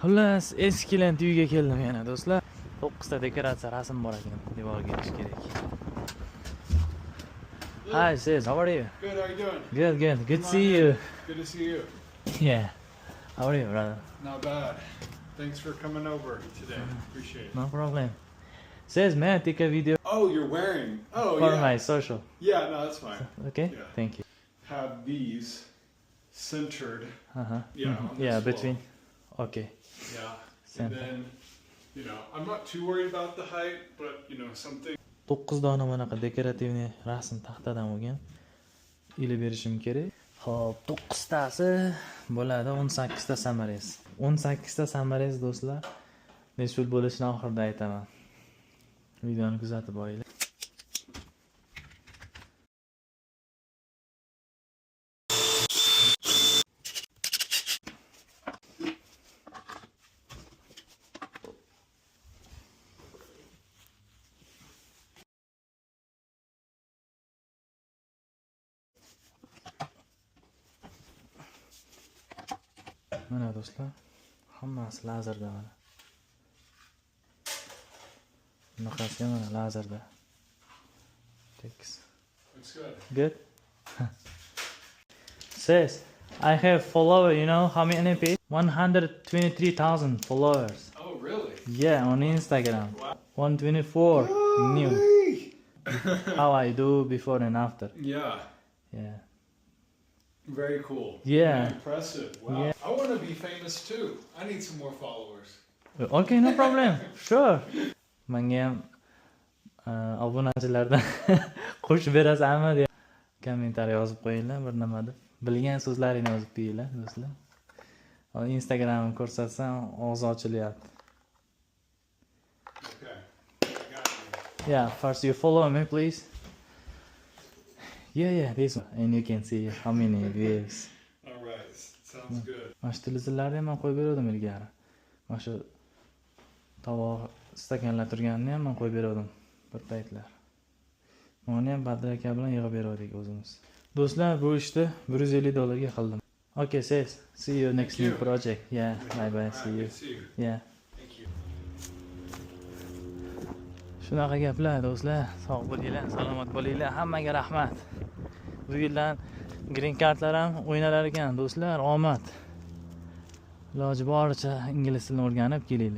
Xullas, eskiland uyga keldim yana do'stlar. 9 ta dekoratsiya rasm bor ekan, devorga ilish kerak. Hi sis, how are you? Good, how are you doing? Good to see you. Good to see you. Yeah. How are you, brother? Not bad. Thanks for coming over today. Appreciate it. No problem. Sis, may I take a video Oh, you're wearing. Oh, for yeah. my social? Yeah, no, that's fine. Okay? Yeah. Thank you. Have these centered. Uh-huh. Yeah, on Yeah, this wall. between. Okay. Yeah. Center. And then, I'm not too worried about the height, but, something. 9 dona bunaqa dekorativniy rasm taxtadan bo'lgan. Ilib berishim kerak. Xo'p, 9 tasi bo'ladi, 18 ta samarez. 18 ta samarez do'stlar. Necha pul bo'lishini oxirida aytaman. Videoni kuzatib boringlar. Mana do'stlar, hammasi lazerda mana. Bunaqasi mana lazerda. Tekis. Looks good. Good. Says, I have follower, how many page? 123,000 followers. Oh, really? Yeah, on Instagram. Wow. 124 new. Hey! How I do before and after. Yeah. Yeah. Very cool. Yeah. Impressive. Wow. Yeah. I want to be famous too. I need some more followers. Okay, no problem. Sure. Menga ham obunachilardan qo'shib berasanmi deb kommentariy yozib qo'yinglar, bir nima deb. Bilgan so'zlaringni yozib qo'yinglar, do'stlar. Instagramni ko'rsatsam, og'iz ochilyapti. Okay. I got you. Yeah, first you follow me, please. Yeah, this one. And you can see how many views. All right. Sounds good. Mana shu televizorlarni ham men qo'yib berdim ilgari. Mana shu tovoq, stakanlar turganini ham men qo'yib berdim bir paytlar. Uni ham Badr aka bilan yig'ib berdik o'zimiz. Do'stlar, bu ishni $150 ga qildim. Okay, see you next new project. Yeah, bye, see you. See you. Yeah. Thank you. Shunaqa gaplar do'stlar, sog' bo'linglar, salomat bo'linglar. Hammaga rahmat. Bu yildan green cardlar ham o'ynalar ekan do'stlar, omad. Iloji boricha ingliz tilini o'rganib kelinglar.